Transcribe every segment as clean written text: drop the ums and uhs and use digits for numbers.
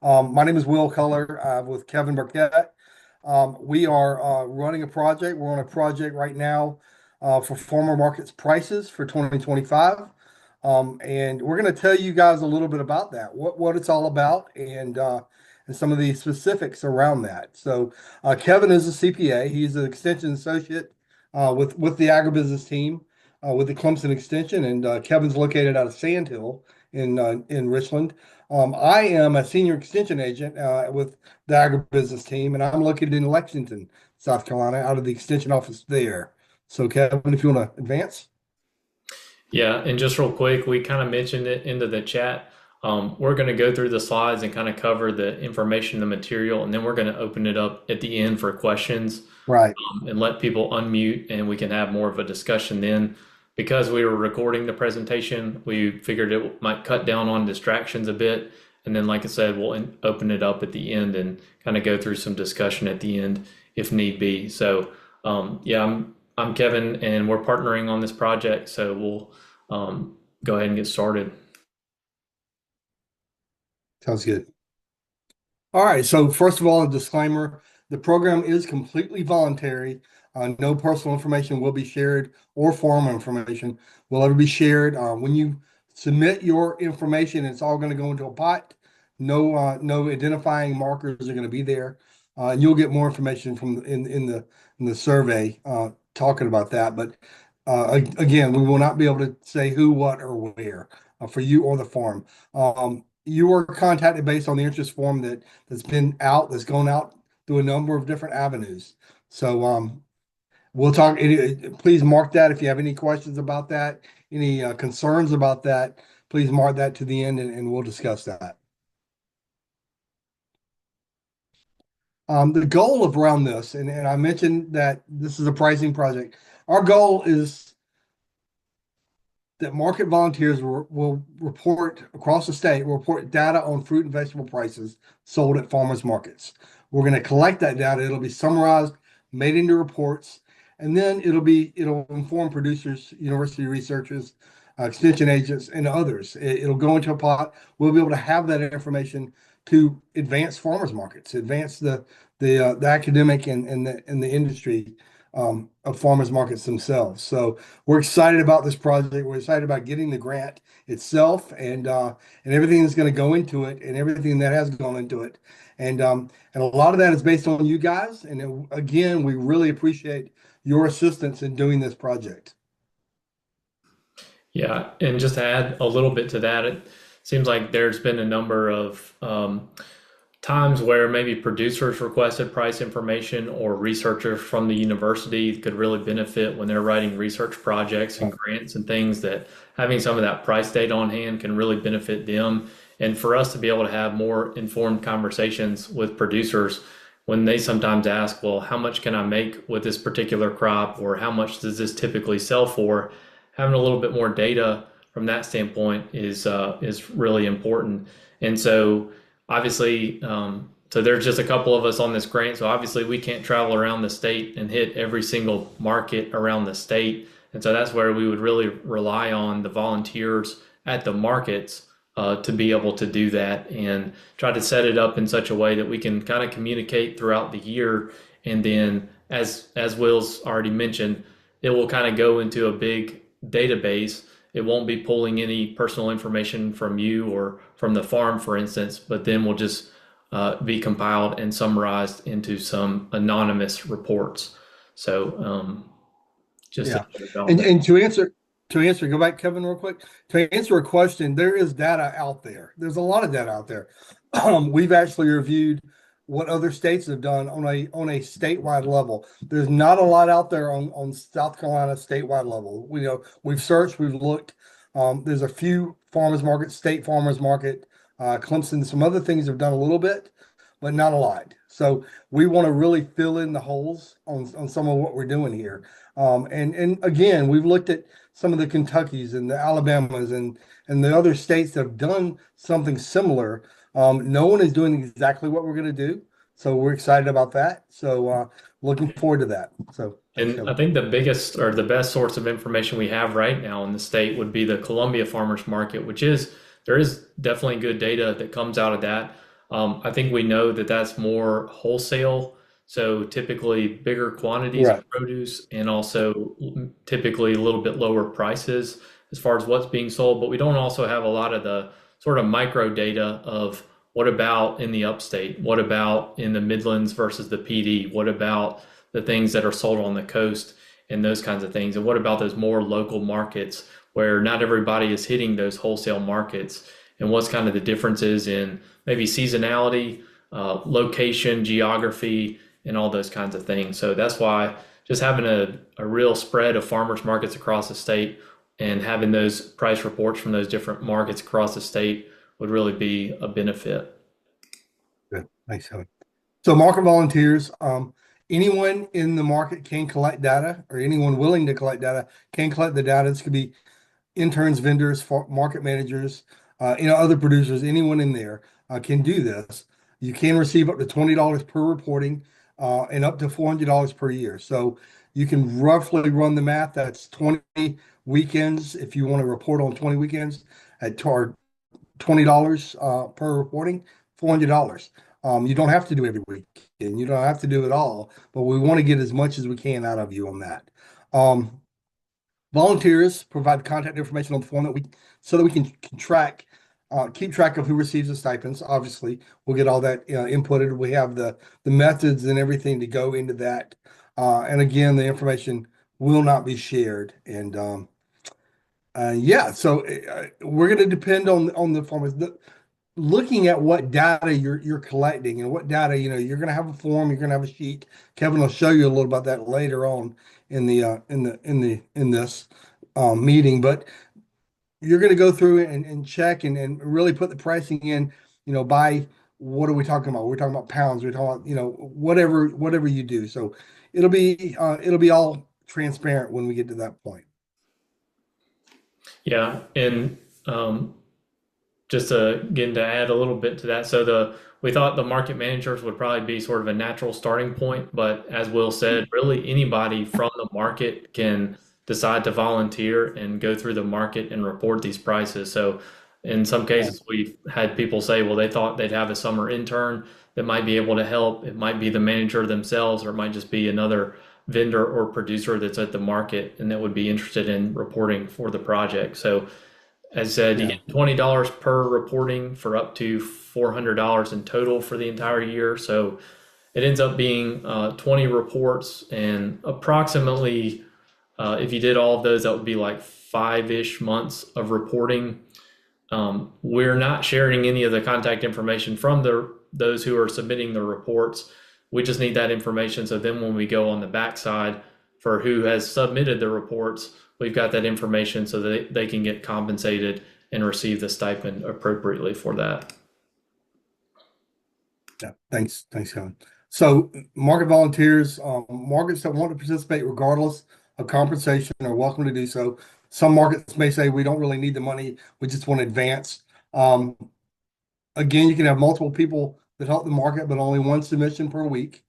My name is Will Culler with Kevin Burkett. We are running a project. We're on a project right now for farmer markets prices for 2025. And we're going to tell you guys a little bit about that, what it's all about, and some of the specifics around that. So, Kevin is a CPA. He's an extension associate with the agribusiness team with the Clemson Extension, and Kevin's located out of Sandhill in Richland. I am a senior extension agent with the agribusiness team, and I'm located in Lexington, South Carolina, out of the extension office there. So, Kevin, if you want to advance. Yeah, and just real quick, we kind of mentioned it into the chat. We're going to go through the slides and kind of cover the information, the material, and then we're going to open it up at the end for questions Right. and let people unmute, and we can have more of a discussion then. Because we were recording the presentation, we figured it might cut down on distractions a bit. And then, like I said, we'll open it up at the end and kind of go through some discussion at the end if need be. So, yeah, I'm Kevin, and we're partnering on this project. So we'll go ahead and get started. Sounds good. All right. So, first of all, a disclaimer: the program is completely voluntary. No personal information will be shared, or farm information will ever be shared. When you submit your information, it's all going to go into a pot. No identifying markers are going to be there, and you'll get more information from in the survey talking about that. But again, we will not be able to say who, what, or where for you or the farm. You were contacted based on the interest form that's gone out through a number of different avenues. So we'll talk. Please mark that if you have any questions about that, any concerns about that. Please mark that to the end, and we'll discuss that. The goal of around this, and I mentioned that this is a pricing project. Our goal is that market volunteers will report across the state, will report data on fruit and vegetable prices sold at farmers markets. We're going to collect that data. It'll be summarized, made into reports, and then it'll inform producers, university researchers, extension agents, and others. It'll go into a pot. We'll be able to have that information to advance farmers markets, advance the academic and the industry of farmers markets themselves. So we're excited about this project. We're excited about getting the grant itself and everything that's going to go into it and everything that has gone into it. And a lot of that is based on you guys. And again, we really appreciate your assistance in doing this project. Yeah, and just to add a little bit to that, it seems like there's been a number of times where maybe producers requested price information or researchers from the university could really benefit when they're writing research projects and grants and things that having some of that price data on hand can really benefit them. And for us to be able to have more informed conversations with producers when they sometimes ask, well, how much can I make with this particular crop or how much does this typically sell for? Having a little bit more data from that standpoint is really important. And so obviously, so there's just a couple of us on this grant. So obviously we can't travel around the state and hit every single market around the state. And so that's where we would really rely on the volunteers at the markets to be able to do that and try to set it up in such a way that we can kind of communicate throughout the year. And then as Will's already mentioned, it will kind of go into a big database. It won't be pulling any personal information from you or from the farm, for instance, but then will just be compiled and summarized into some anonymous reports. So just Yeah. about And that. and to answer, go back, Kevin, real quick. To answer a question, there is data out there. There's a lot of data out there. We've actually reviewed what other states have done on a statewide level. There's not a lot out there on South Carolina statewide level. We've searched, we've looked. There's a few farmers markets, state farmers market, Clemson, some other things have done a little bit, but not a lot. So we want to really fill in the holes on some of what we're doing here. And again, we've looked at some of the Kentuckys and the Alabamas and the other states that have done something similar. No one is doing exactly what we're going to do, so we're excited about that. So looking forward to that. So thanks, And I Kevin. think the biggest or the best source of information we have right now in the state would be the Columbia Farmers Market, which is there is definitely good data that comes out of that. I think we know that that's more wholesale, so typically bigger quantities of Right. produce and also typically a little bit lower prices as far as what's being sold. But we don't also have a lot of the sort of micro data of what about in the upstate? What about in the Midlands versus the PD? What about the things that are sold on the coast and those kinds of things? And what about those more local markets where not everybody is hitting those wholesale markets? And what's kind of the differences in maybe seasonality, location, geography, and all those kinds of things. So that's why just having a real spread of farmers markets across the state and having those price reports from those different markets across the state would really be a benefit. Good. Thanks, Helen. So market volunteers, anyone in the market can collect data, or anyone willing to collect data can collect the data. This could be interns, vendors, market managers, other producers, anyone in there can do this. You can receive up to $20 per reporting and up to $400 per year. So you can roughly run the math. That's 20 weekends if you want to report on 20 weekends at $20 per reporting, $400. You don't have to do every week and you don't have to do it all, but we want to get as much as we can out of you on that. Volunteers provide contact information on the form that we so that we can keep track of who receives the stipends. Obviously, we'll get all that inputted. We have the methods and everything to go into that. And again, the information will not be shared. And yeah, so we're going to depend on the farmers. Looking at what data you're collecting and what data, you're going to have a form, you're going to have a sheet. Kevin will show you a little about that later on in this meeting, but you're going to go through and check and really put the pricing in, by what are we talking about? We're talking about pounds. We're talking about, whatever you do. So it'll be all transparent when we get to that point. Yeah, and just to again to add a little bit to that, so we thought the market managers would probably be sort of a natural starting point, but as Will said, really anybody from the market can decide to volunteer and go through the market and report these prices. So in some cases, we've had people say, well, they thought they'd have a summer intern that might be able to help. It might be the manager themselves, or it might just be another vendor or producer that's at the market and that would be interested in reporting for the project. So as I said, you Yeah. get $20 per reporting for up to $400 in total for the entire year. So it ends up being 20 reports and approximately, if you did all of those, that would be like 5-ish months of reporting. We're not sharing any of the contact information from those who are submitting the reports. We just need that information. So then when we go on the backside for who has submitted the reports, we've got that information so that they can get compensated and receive the stipend appropriately for that. Yeah, thanks, Kevin. So market volunteers, markets that want to participate regardless of compensation are welcome to do so. Some markets may say we don't really need the money, we just want to advance. Again, you can have multiple people that help the market, but only one submission per week.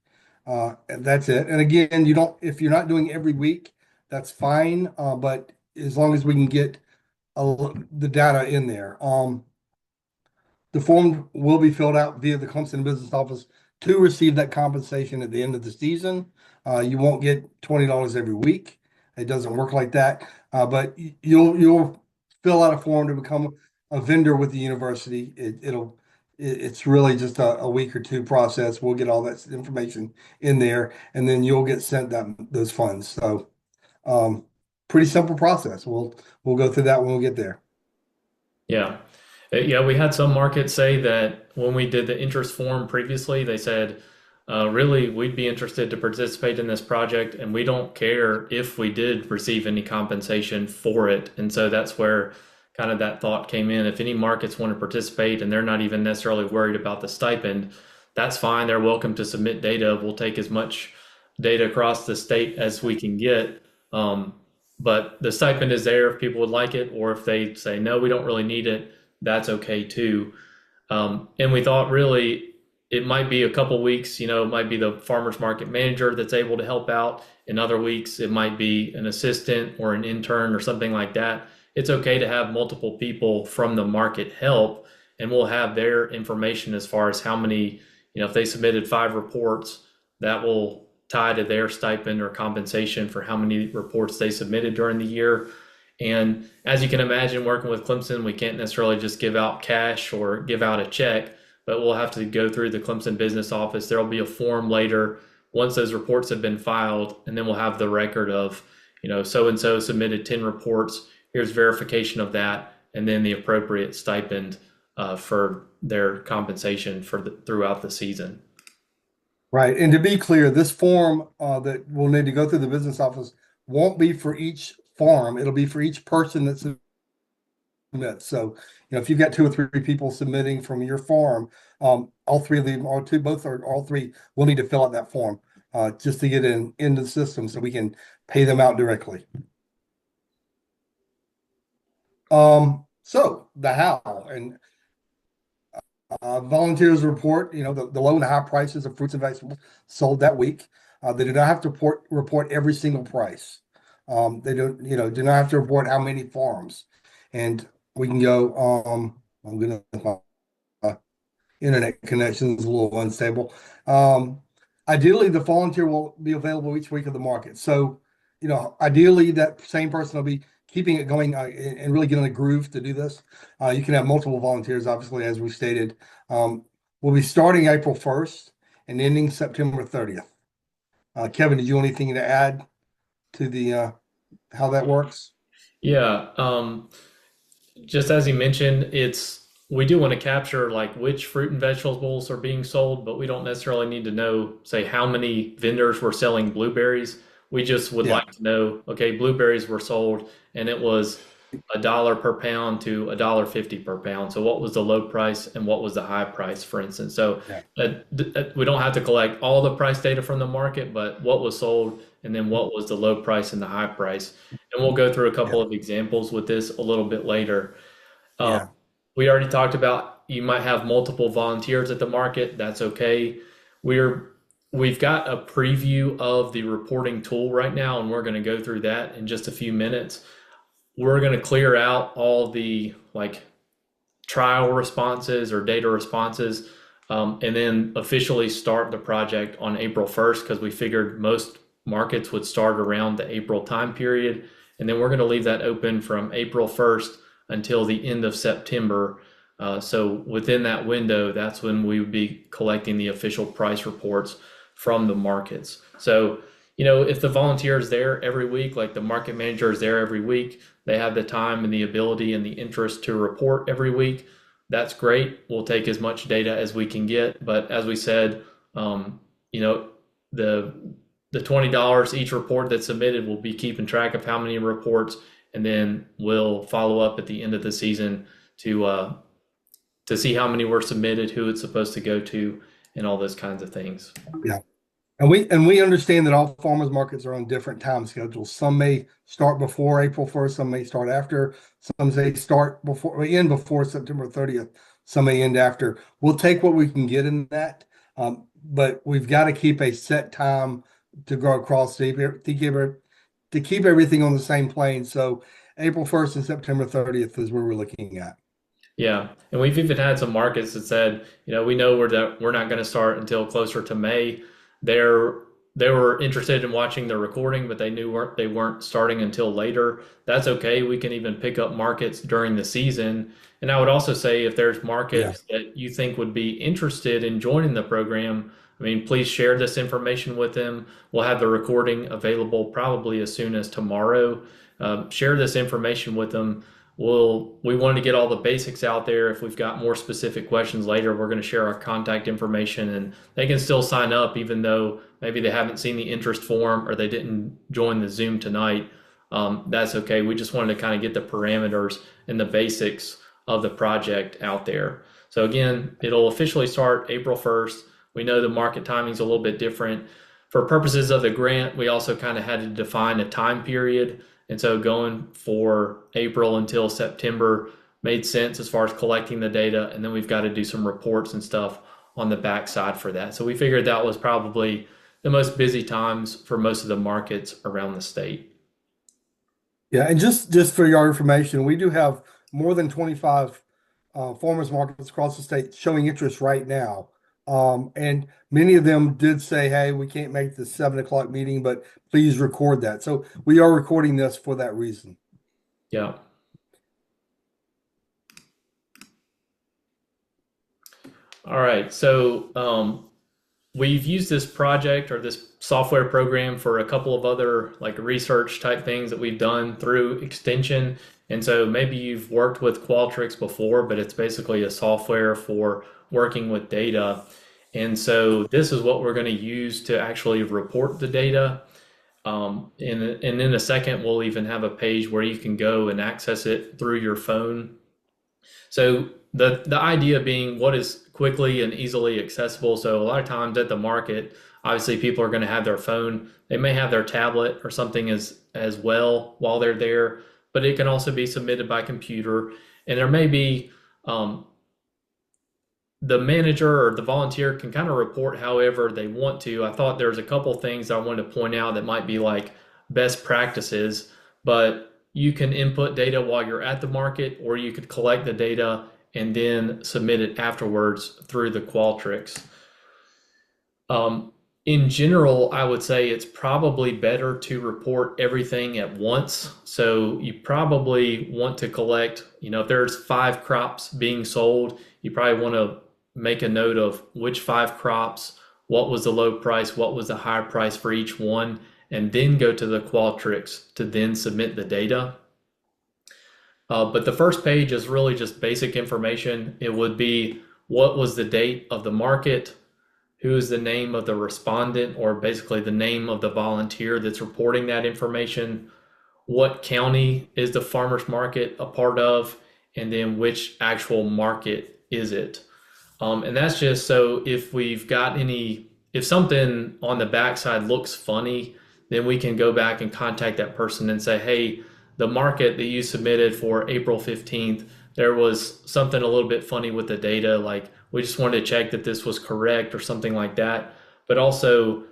And that's it. And again, if you're not doing every week, that's fine. But as long as we can get the data in there. The form will be filled out via the Clemson Business Office to receive that compensation at the end of the season. You won't get $20 every week. It doesn't work like that. But you'll fill out a form to become a vendor with the university. It's really just a week or two process. We'll get all that information in there, and then you'll get sent those funds. So pretty simple process. We'll go through that when we get there. Yeah. Yeah, we had some markets say that when we did the interest form previously, they said, really, we'd be interested to participate in this project, and we don't care if we did receive any compensation for it. And so that's where kind of that thought came in. If any markets want to participate and they're not even necessarily worried about the stipend, that's fine. They're welcome to submit data. We'll take as much data across the state as we can get. But the stipend is there if people would like it, or if they say, no, we don't really need it, that's okay too. And we thought really it might be a couple weeks, it might be the farmer's market manager that's able to help out. In other weeks, it might be an assistant or an intern or something like that. It's okay to have multiple people from the market help. and we'll have their information as far as how many, if they submitted 5 reports, that will tie to their stipend or compensation for how many reports they submitted during the year. And as you can imagine, working with Clemson, we can't necessarily just give out cash or give out a check, but we'll have to go through the Clemson business office. There'll be a form later once those reports have been filed, and then we'll have the record of, so and so submitted 10 reports. Here's verification of that, and then the appropriate stipend for their compensation throughout the season. Right. And to be clear, this form that we'll need to go through the business office won't be for each farm. It'll be for each person that submits. So, if you've got 2 or 3 people submitting from your farm, all 3 of them, or two, both or all 3, will need to fill out that form just to get into the system so we can pay them out directly. So the how and volunteers report, the low and high prices of fruits and vegetables sold that week. They do not have to report every single price. They do not have to report how many farms. And we can go, I'm gonna, my internet connection is a little unstable. Ideally, the volunteer will be available each week of the market. So, ideally that same person will be keeping it going and really getting a groove to do this. You can have multiple volunteers, obviously, as we stated. We'll be starting April 1st and ending September 30th. Kevin, did you have anything to add to the how that works? Yeah, just as you mentioned, we do want to capture like which fruit and vegetables are being sold, but we don't necessarily need to know, say, how many vendors were selling blueberries. We just would Yeah, like to know, okay, blueberries were sold and it was $1 per pound to $1.50 per pound. So what was the low price and what was the high price, for instance? So yeah, we don't have to collect all the price data from the market, but what was sold and then what was the low price and the high price. And we'll go through a yeah, couple of examples with this a little bit later. Um, yeah, we already talked about you might have multiple volunteers at the market. That's okay. We're we've got a preview of the reporting tool right now, and we're going to go through that in just a few minutes. We're going to clear out all the like trial responses or data responses, and then officially start the project on April 1st because we figured most markets would start around the April time period. And then we're going to leave that open from April 1st until the end of September. So within that window, that's when we would be collecting the official price reports from the markets. So, if the volunteer is there every week, like the market manager is there every week, they have the time and the ability and the interest to report every week. That's great. We'll take as much data as we can get. But as we said, the the $20 each report that's submitted, will be keeping track of how many reports, and then we'll follow up at the end of the season to see how many were submitted, who it's supposed to go to, and all those kinds of things. yeah. And we understand that all farmers markets are on different time schedules. Some may start before April 1st, some may start after, some may start before end before September 30th, some may end after. We'll take what we can get in that. But we've got to keep a set time to go across to keep everything on the same plane. So April 1st and September 30th is where we're looking at. Yeah, and we've even had some markets that said, we know we're not going to start until closer to May. They're they were interested in watching the recording, but they weren't starting until later. That's okay. We can even pick up markets during the season. And I would also say if there's Yeah. markets that you think would be interested in joining the program, I mean, please share this information with them. We'll have the recording available probably as soon as tomorrow. Share this information with them. We wanted to get all the basics out there. If we've got more specific questions later, we're going to share our contact information, and they can still sign up even though maybe they haven't seen the interest form or they didn't join the Zoom tonight. That's okay. We just wanted to kind of get the parameters and the basics of the project out there. So again, it'll officially start April 1st. We know the market timing is a little bit different. For purposes of the grant, we also kind of had to define a time period. And so going for April until September made sense as far as collecting the data. And then we've got to do some reports and stuff on the backside for that. So we figured that was probably the most busy times for most of the markets around the state. Yeah, and just for your information, we do have more than 25 farmers markets across the state showing interest right now. And many of them did say, hey, we can't make the 7 o'clock meeting, but please record that. So we are recording this for that reason. Yeah. All right. So we've used this project or this software program for a couple of other like research type things that we've done through Extension. And so maybe you've worked with Qualtrics before, but it's basically a software for working with data. And so this is what we're going to use to actually report the data. And in a second, we'll even have a page where you can go and access it through your phone. So the idea being what is quickly and easily accessible. So a lot of times at the market, obviously people are going to have their phone. They may have their tablet or something as well while they're there, but it can also be submitted by computer. And there may be the manager or the volunteer can kind of report however they want to. I thought there's a couple things I wanted to point out that might be like best practices, but you can input data while you're at the market, or you could collect the data and then submit it afterwards through the Qualtrics. In general, I would say it's probably better to report everything at once. So you probably want to collect, if there's 5 crops being sold, you probably want to make a note of which 5 crops, what was the low price, what was the high price for each one, and then go to the Qualtrics to then submit the data. But the first page is really just basic information. It would be what was the date of the market, who is the name of the respondent, or basically the name of the volunteer that's reporting that information, what county is the farmers market a part of, and then which actual market is it. And that's just so if we've got if something on the backside looks funny, then we can go back and contact that person and say, hey, the market that you submitted for April 15th, there was something a little bit funny with the data. Like we just wanted to check that this was correct or something like that. But also,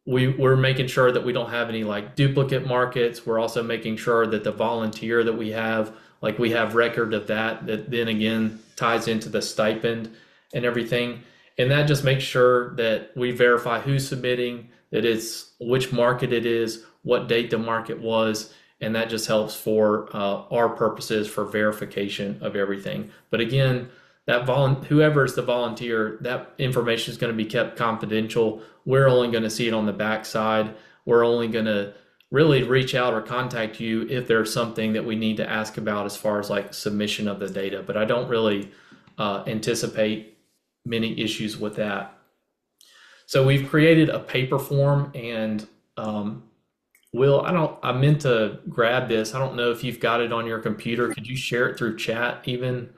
we're making sure that we don't have any like duplicate markets. We're also making sure that the volunteer that we have record of that then again ties into the stipend and everything. And that just makes sure that we verify who's submitting, that it's which market it is, what date the market was, and that just helps for our purposes for verification of everything. But again, whoever is the volunteer, that information is going to be kept confidential. We're only going to see it on the backside. We're only going to really reach out or contact you if there's something that we need to ask about as far as like submission of the data. But I don't really anticipate many issues with that. So we've created a paper form, and Will, I meant to grab this. I don't know if you've got it on your computer. Could you share it through chat even?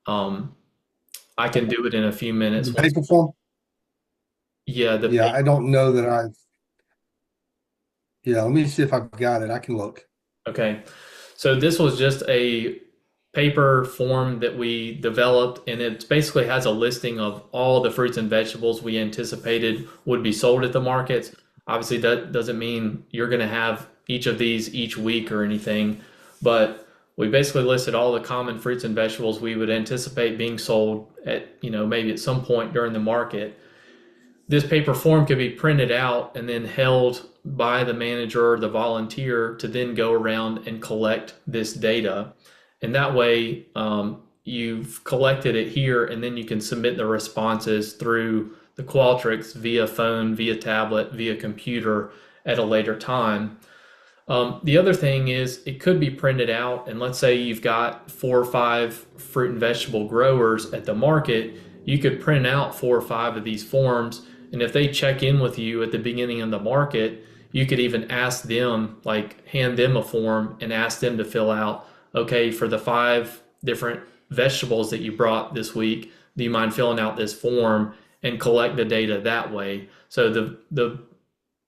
I can do it in a few minutes. The paper form? Yeah, Yeah, I don't know that let me see if I've got it. I can look. Okay. So this was just a paper form that we developed, and it basically has a listing of all the fruits and vegetables we anticipated would be sold at the markets. Obviously, that doesn't mean you're going to have each of these each week or anything, but we basically listed all the common fruits and vegetables we would anticipate being sold at, maybe at some point during the market. This paper form could be printed out and then held by the manager or the volunteer to then go around and collect this data. And that way, you've collected it here, and then you can submit the responses through the Qualtrics via phone, via tablet, via computer at a later time. The other thing is it could be printed out, and let's say you've got 4 or 5 fruit and vegetable growers at the market, you could print out 4 or 5 of these forms, and if they check in with you at the beginning of the market, you could even ask them, like hand them a form and ask them to fill out, okay, for the 5 different vegetables that you brought this week, do you mind filling out this form and collect the data that way? So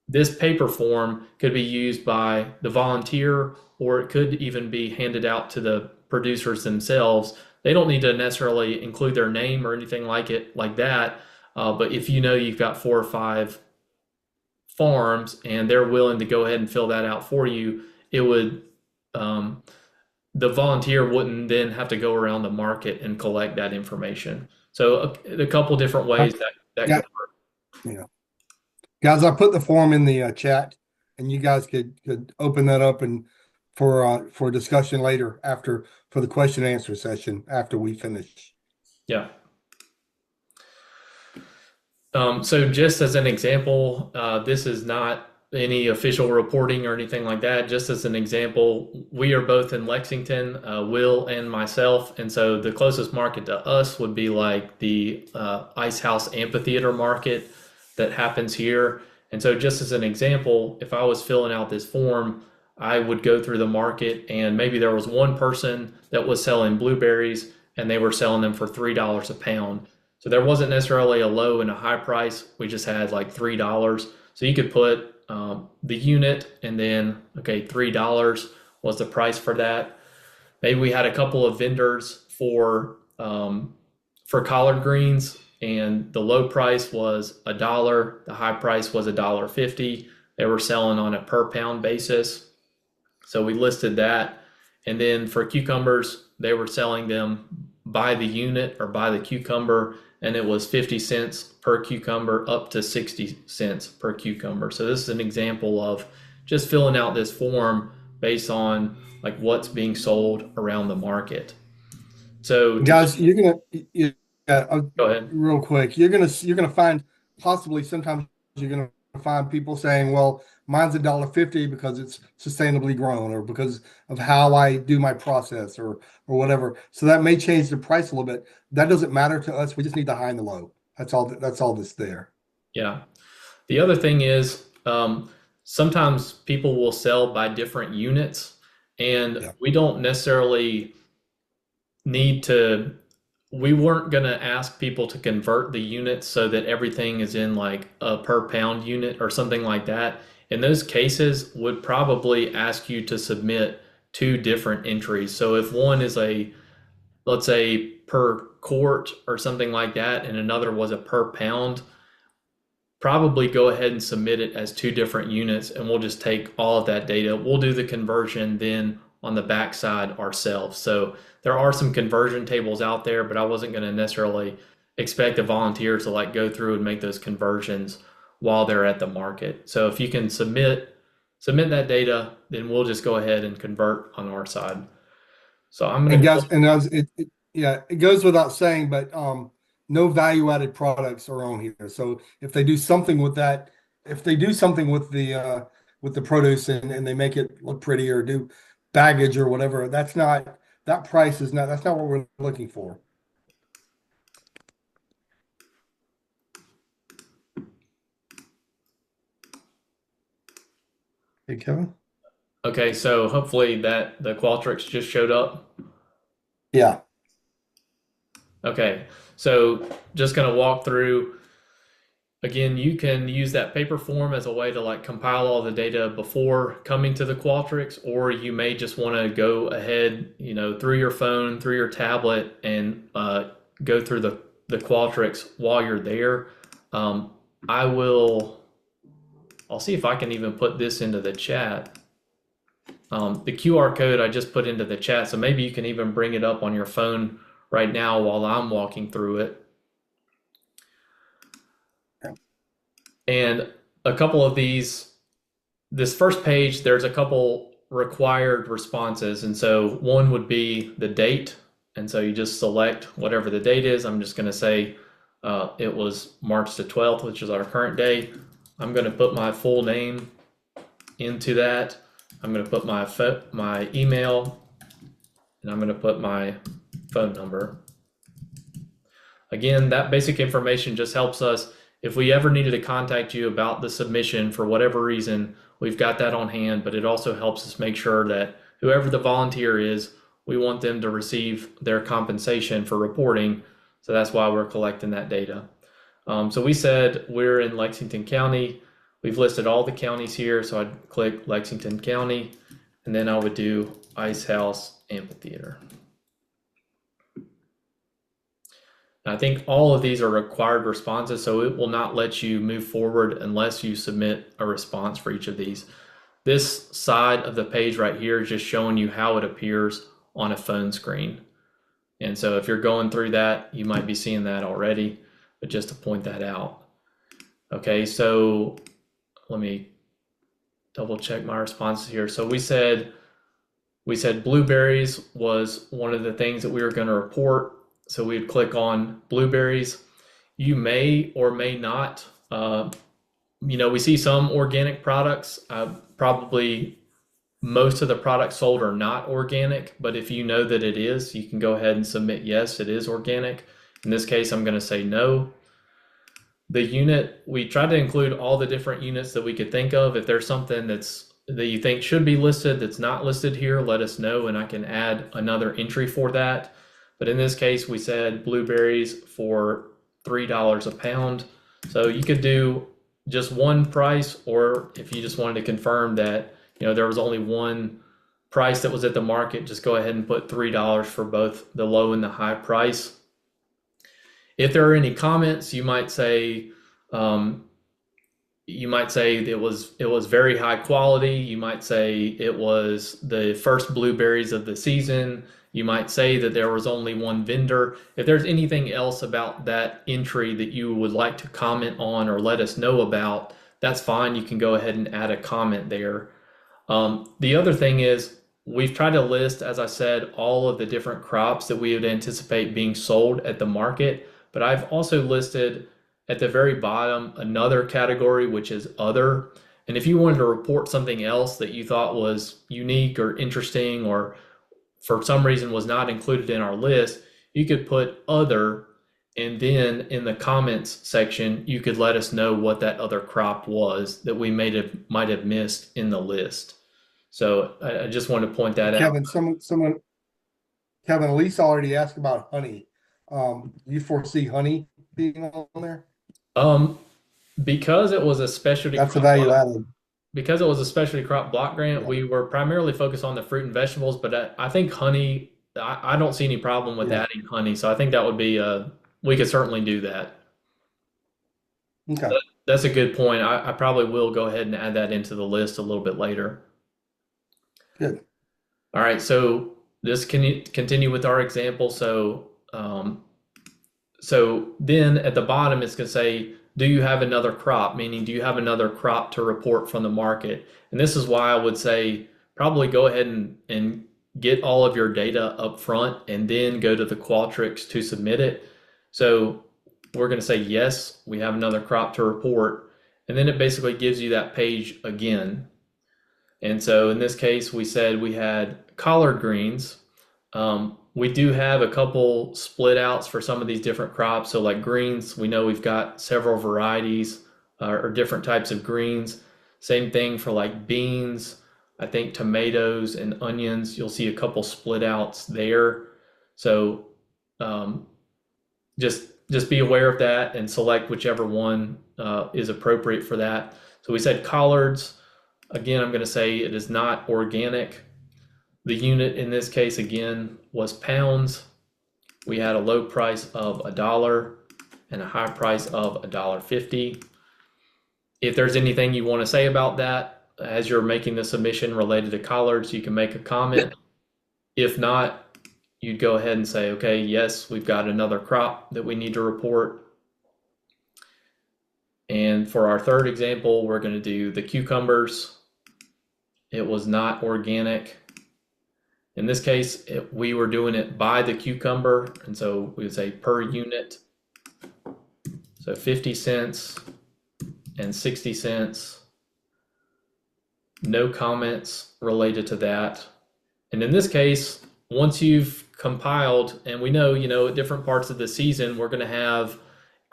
this paper form could be used by the volunteer, or it could even be handed out to the producers themselves. They don't need to necessarily include their name or anything like that. But if you've got 4 or 5 farms and they're willing to go ahead and fill that out for you, it would the volunteer wouldn't then have to go around the market and collect that information. So a couple different ways that Yeah, could work. yeah. Guys, I put the form in the chat, and you guys could open that up and for discussion later after for the question and answer session after we finish. Yeah. So just as an example, this is not any official reporting or anything like that. Just as an example, we are both in Lexington, Will and myself, and so the closest market to us would be like the Ice House Amphitheater market that happens here. And so just as an example, if I was filling out this form, I would go through the market and maybe there was one person that was selling blueberries and they were selling them for $3 a pound. So there wasn't necessarily a low and a high price. We just had like $3. So you could put the unit and then, okay, $3 was the price for that. Maybe we had a couple of vendors for collard greens, and the low price was $1, the high price was $1.50. They were selling on a per pound basis. So we listed that. And then for cucumbers, they were selling them by the unit or by the cucumber, and it was 50 cents per cucumber up to 60 cents per cucumber. So this is an example of just filling out this form based on like what's being sold around the market. So Guys, go ahead. real quick, you're gonna find possibly sometimes you're gonna find people saying, "Well, mine's $1.50 because it's sustainably grown, or because of how I do my process, or whatever." So that may change the price a little bit. That doesn't matter to us. We just need the high and the low. That's all. That's all that's there. Yeah. The other thing is sometimes people will sell by different units, and Yeah. we don't necessarily need to, we weren't going to ask people to convert the units so that everything is in like a per pound unit or something like that. In those cases, would probably ask you to submit two different entries. So if one is a, let's say, per quart or something like that, and another was a per pound, probably go ahead and submit it as two different units, and we'll just take all of that data. We'll do the conversion then on the backside ourselves. So there are some conversion tables out there, but I wasn't going to necessarily expect a volunteer to like go through and make those conversions while they're at the market. So if you can submit that data, then we'll just go ahead and convert on our side. So I'm And going guys, to, and as yeah, it goes without saying, but no value added products are on here. So if they do something with that, if they do something with the produce, and they make it look pretty, or do baggage or whatever, that price is not that's not what we're looking for. Hey, Kevin? okay, so hopefully that the Qualtrics just showed up. Yeah. Okay, so just going to walk through. Again, you can use that paper form as a way to like compile all the data before coming to the Qualtrics, or you may just want to go ahead, through your phone, through your tablet, and go through the Qualtrics while you're there. I'll see if I can even put this into the chat. The QR code I just put into the chat, so maybe you can even bring it up on your phone right now while I'm walking through it. And a couple of this first page, there's a couple required responses. And so one would be the date. And so you just select whatever the date is. I'm just going to say it was March the 12th, which is our current day. I'm going to put my full name into that. I'm going to put my email, and I'm going to put my phone number. Again, that basic information just helps us. If we ever needed to contact you about the submission for whatever reason, we've got that on hand, but it also helps us make sure that whoever the volunteer is, we want them to receive their compensation for reporting. So that's why we're collecting that data. So we said we're in Lexington County. We've listed all the counties here. So I'd click Lexington County, and then I would do Ice House Amphitheater. I think all of these are required responses, so it will not let you move forward unless you submit a response for each of these. This side of the page right here is just showing you how it appears on a phone screen. And so if you're going through that, you might be seeing that already, but just to point that out. Okay, so let me double check my responses here. So we said blueberries was one of the things that we were going to report. So we'd click on blueberries. You may or may not, we see some organic products. Probably most of the products sold are not organic, but if you know that it is, you can go ahead and submit yes, it is organic. In this case, I'm going to say no. The unit, we tried to include all the different units that we could think of. If there's something that you think should be listed that's not listed here, let us know and I can add another entry for that. But in this case, we said blueberries for $3 a pound. So you could do just one price, or if you just wanted to confirm that there was only one price that was at the market, just go ahead and put $3 for both the low and the high price. If there are any comments, you might say it was very high quality. You might say it was the first blueberries of the season. You might say that there was only one vendor. If there's anything else about that entry that you would like to comment on or let us know about, that's fine. You can go ahead and add a comment there. The other thing is we've tried to list, as I said, all of the different crops that we would anticipate being sold at the market, but I've also listed at the very bottom another category, which is other. And if you wanted to report something else that you thought was unique or interesting or for some reason was not included in our list, you could put other, and then in the comments section, you could let us know what that other crop was that we might have missed in the list. So I just wanted to point that out. Kevin, Elise already asked about honey. Do you foresee honey being on there? Because it was a specialty That's a value added. Because it was a specialty crop block grant, we were primarily focused on the fruit and vegetables, but I think honey, I don't see any problem with adding honey. So I think that would be, we could certainly do that. Okay. That's a good point. I probably will go ahead and add that into the list a little bit later. Good. All right. So this can continue with our example. So then at the bottom, it's going to say, do you have another crop? Meaning, do you have another crop to report from the market? And this is why I would say probably go ahead and get all of your data up front and then go to the Qualtrics to submit it. So we're going to say, yes, we have another crop to report. And then it basically gives you that page again. And so in this case, we said we had collard greens. We do have a couple split outs for some of these different crops. So like greens, we know we've got several varieties or different types of greens. Same thing for like beans. I think tomatoes and onions, you'll see a couple split outs there. So just be aware of that and select whichever one is appropriate for that. So we said collards. Again, I'm going to say it is not organic. The unit in this case, again, was pounds. We had a low price of $1 and a high price of $1.50. If there's anything you want to say about that as you're making the submission related to collards, you can make a comment. If not, you'd go ahead and say, okay, yes, we've got another crop that we need to report. And for our third example, we're going to do the cucumbers. It was not organic. In this case, we were doing it by the cucumber, and so we would say per unit. So 50 cents and 60 cents. No comments related to that. And in this case, once you've compiled, and we know, at different parts of the season, we're going to have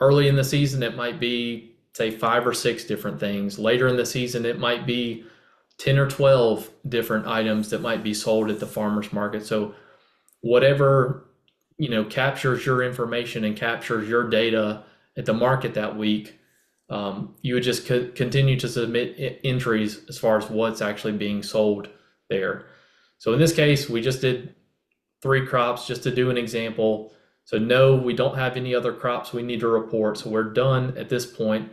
early in the season, it might be, say, 5 or 6 different things. Later in the season, it might be 10 or 12 different items that might be sold at the farmer's market. So whatever, captures your information and captures your data at the market that week, you would just continue to submit entries as far as what's actually being sold there. So in this case, we just did 3 crops just to do an example. So no, we don't have any other crops we need to report. So we're done at this point.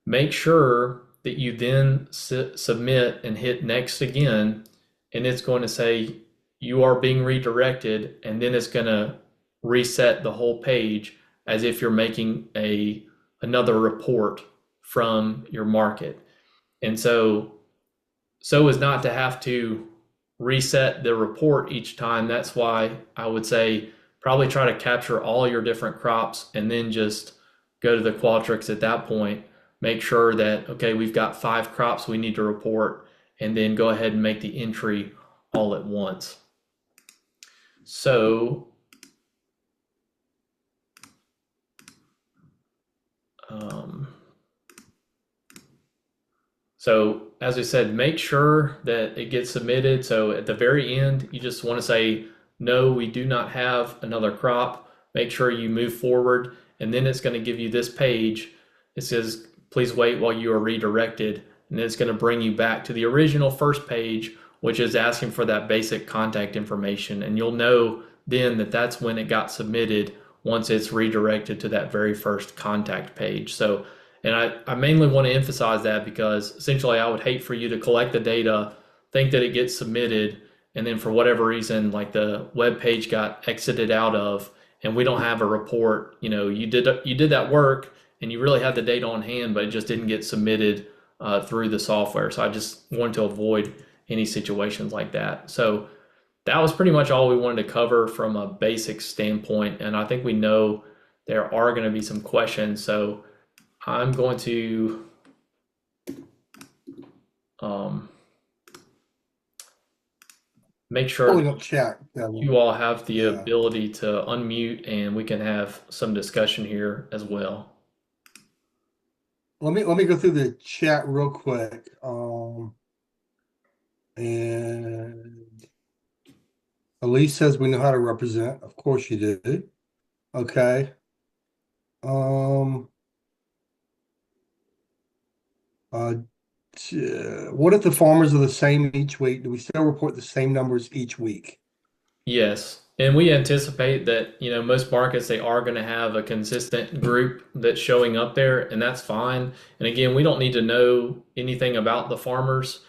Make sure that you then submit and hit next again, and it's going to say you are being redirected, and then it's going to reset the whole page as if you're making a another report from your market. And so as not to have to reset the report each time. That's why I would say probably try to capture all your different crops and then just go to the Qualtrics at that point. Make sure that, okay, we've got 5 crops we need to report, and then go ahead and make the entry all at once. So, um, so as I said, make sure that it gets submitted. So at the very end, you just want to say, no, we do not have another crop. Make sure you move forward, and then it's going to give you this page. It says, please wait while you are redirected. And it's going to bring you back to the original first page, which is asking for that basic contact information. And you'll know then that that's when it got submitted once it's redirected to that very first contact page. So, and I mainly want to emphasize that because essentially I would hate for you to collect the data, think that it gets submitted, and then for whatever reason, like the web page got exited out of, and we don't have a report. You did that work, and you really had the data on hand, but it just didn't get submitted through the software. So I just wanted to avoid any situations like that. So that was pretty much all we wanted to cover from a basic standpoint. And I think we know there are going to be some questions. So I'm going to make sure Pulling up chat. you all have the Yeah. ability to unmute and we can have some discussion here as well. Let me go through the chat real quick. And Elise says we know how to represent. Of course you do. Okay. What if the farmers are the same each week? Do we still report the same numbers each week? Yes. And we anticipate that, most markets, they are going to have a consistent group that's showing up there, and that's fine. And again, we don't need to know anything about the farmers.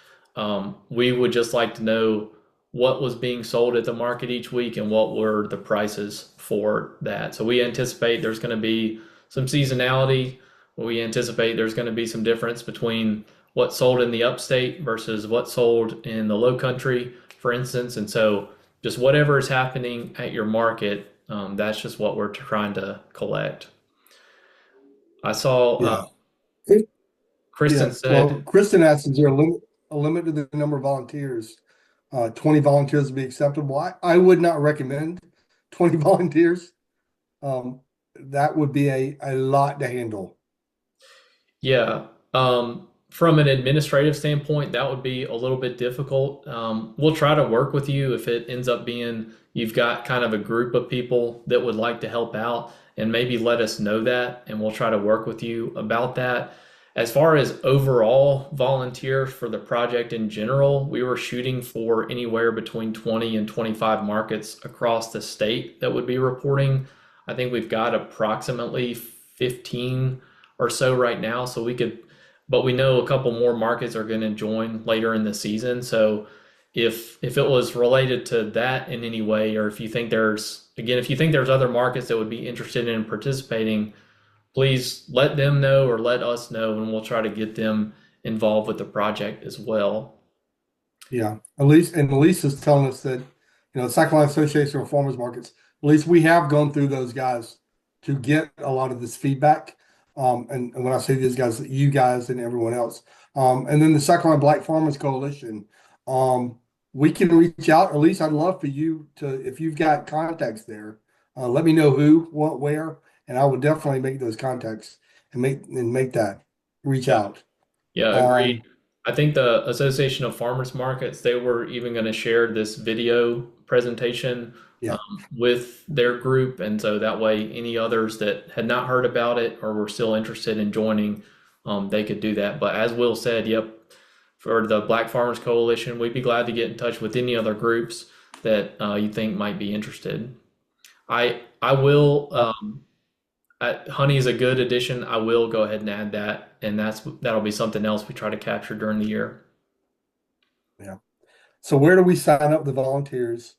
We would just like to know what was being sold at the market each week and what were the prices for that. So we anticipate there's going to be some seasonality. We anticipate there's going to be some difference between what's sold in the upstate versus what's sold in the low country, for instance. And so just whatever is happening at your market, that's just what we're trying to collect. I saw Yeah. Kristen Yeah. said, Well, Kristen asked, is there a limit to the number of volunteers? 20 volunteers would be acceptable. I would not recommend 20 volunteers. That would be a lot to handle. yeah, from an administrative standpoint, that would be a little bit difficult. We'll try to work with you if it ends up being you've got kind of a group of people that would like to help out, and maybe let us know that, and we'll try to work with you about that. As far as overall volunteer for the project in general, we were shooting for anywhere between 20 and 25 markets across the state that would be reporting. I think we've got approximately 15 or so right now, so we could, but we know a couple more markets are going to join later in the season. So if it was related to that in any way, or if you think there's other markets that would be interested in participating, please let them know or let us know, and we'll try to get them involved with the project as well. Yeah. Elise is telling us that, South Carolina Association of Farmers Markets, at least we have gone through those guys to get a lot of this feedback. And when I say these guys, you guys and everyone else. And then the South Carolina Black Farmers Coalition, we can reach out. At least I'd love for you to, if you've got contacts there, let me know who, what, where, and I would definitely make those contacts and make that reach out. Yeah, agreed. I think the Association of Farmers Markets, they were even going to share this video presentation Yeah. with their group. And so that way, any others that had not heard about it or were still interested in joining, they could do that. But as Will said, yep, for the Black Farmers Coalition, we'd be glad to get in touch with any other groups that you think might be interested. I will. Honey is a good addition. I will go ahead and add that, and that'll be something else we try to capture during the year. Yeah. So where do we sign up the volunteers?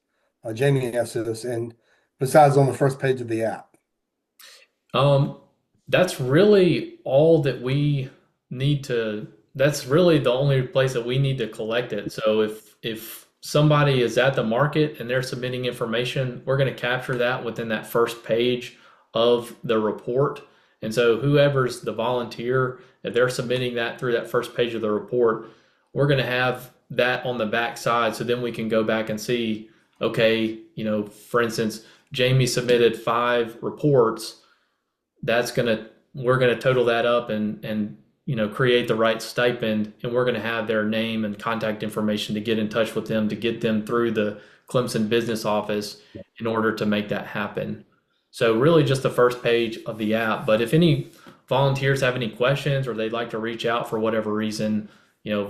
Jamie asked this, and besides on the first page of the app. Um, that's really all that we need to, that's really the only place that we need to collect it. So if somebody is at the market and they're submitting information, we're going to capture that within that first page of the report. And so whoever's the volunteer, if they're submitting that through that first page of the report, we're going to have that on the back side. So then we can go back and see, okay, for instance, Jamie submitted 5 reports. We're gonna total that up and create the right stipend, and we're gonna have their name and contact information to get in touch with them to get them through the Clemson business office in order to make that happen. So really just the first page of the app. But if any volunteers have any questions or they'd like to reach out for whatever reason,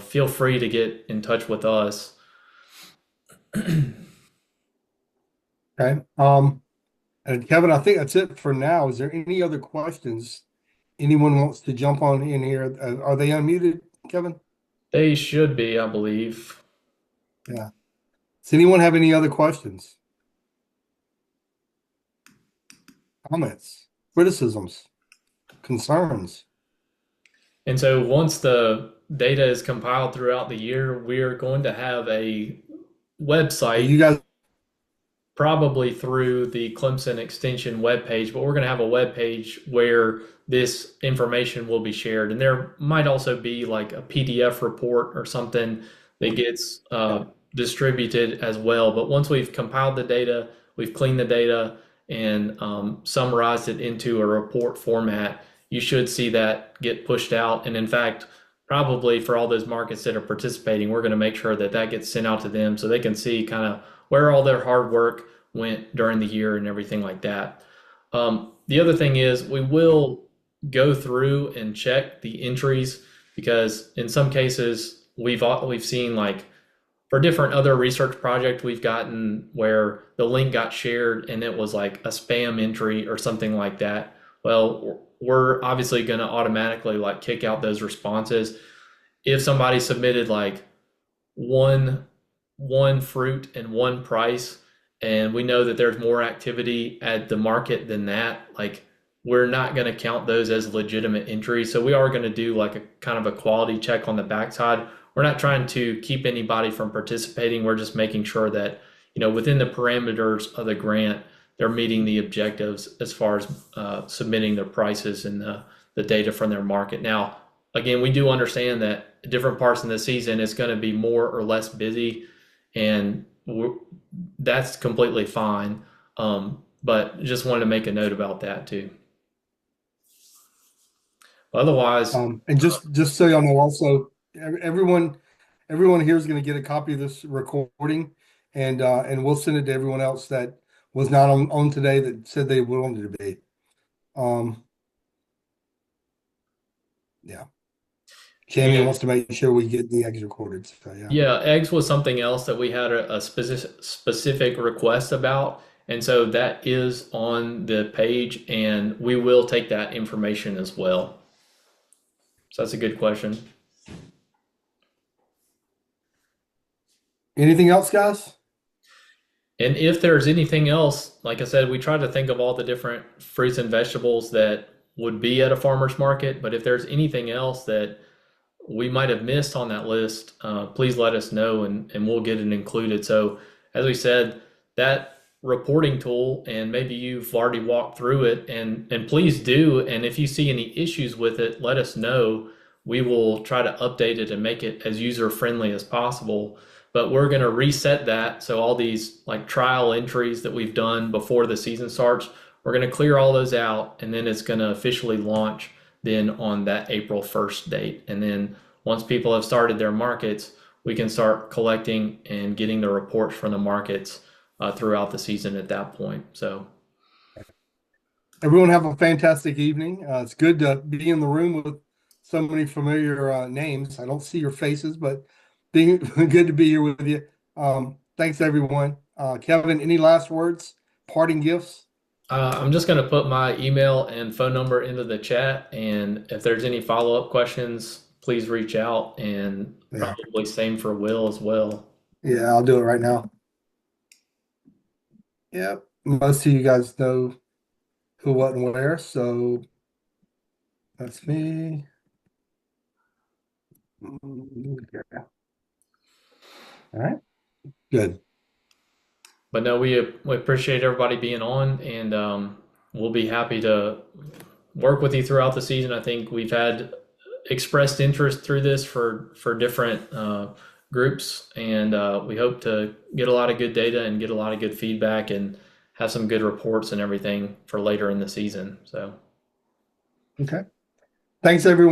feel free to get in touch with us. Okay. And Kevin, I think that's it for now. Is there any other questions anyone wants to jump on in here? Are they unmuted, Kevin? They should be, I believe. Yeah. Does anyone have any other questions, comments, criticisms, concerns? And so once the data is compiled throughout the year, we're going to have a website, You guys, probably through the Clemson Extension webpage, but we're going to have a webpage where this information will be shared. And there might also be like a PDF report or something that gets distributed as well. But once we've compiled the data, we've cleaned the data and summarized it into a report format, you should see that get pushed out. And in fact, probably for all those markets that are participating, we're going to make sure that that gets sent out to them so they can see kind of where all their hard work went during the year and everything like that. The other thing is we will go through and check the entries because in some cases we've seen, like for different other research project we've gotten where the link got shared and it was like a spam entry or something like that. Well, we're obviously going to automatically like kick out those responses. If somebody submitted like one fruit and one price, and we know that there's more activity at the market than that, like we're not going to count those as legitimate entries. So we are going to do like a kind of a quality check on the backside. We're not trying to keep anybody from participating. We're just making sure that, within the parameters of the grant, they're meeting the objectives as far as submitting their prices and the data from their market. Now, again, we do understand that different parts in the season is going to be more or less busy, and that's completely fine. But just wanted to make a note about that too. Otherwise, and just so y'all know, also everyone here is going to get a copy of this recording, and we'll send it to everyone else that was not on today that said they wanted to be. Yeah. Jamie yeah, wants to make sure we get the eggs recorded. So yeah. yeah, eggs was something else that we had a specific request about, and so that is on the page, and we will take that information as well. So that's a good question. Anything else, guys? And if there's anything else, like I said, we try to think of all the different fruits and vegetables that would be at a farmer's market. But if there's anything else that we might have missed on that list, please let us know and we'll get it included. So, as we said, that reporting tool, and maybe you've already walked through it, and please do. And if you see any issues with it, let us know. We will try to update it and make it as user friendly as possible. But we're going to reset that. So all these like trial entries that we've done before the season starts, we're going to clear all those out, and then it's going to officially launch then on that April 1st date. And then once people have started their markets, we can start collecting and getting the reports from the markets throughout the season at that point. So Everyone have a fantastic evening. It's good to be in the room with so many familiar names. I don't see your faces, but being good to be here with you. Thanks, everyone. Kevin, any last words? Parting gifts? I'm just going to put my email and phone number into the chat. And if there's any follow-up questions, please reach out, and Yeah. probably same for Will as well. Yeah, I'll do it right now. Yep. Most of you guys know who, what, and where. So that's me. Yeah. All right. Good. But no, we appreciate everybody being on, and we'll be happy to work with you throughout the season. I think we've had expressed interest through this for different groups, and we hope to get a lot of good data and get a lot of good feedback and have some good reports and everything for later in the season. So. Okay. Thanks, everyone.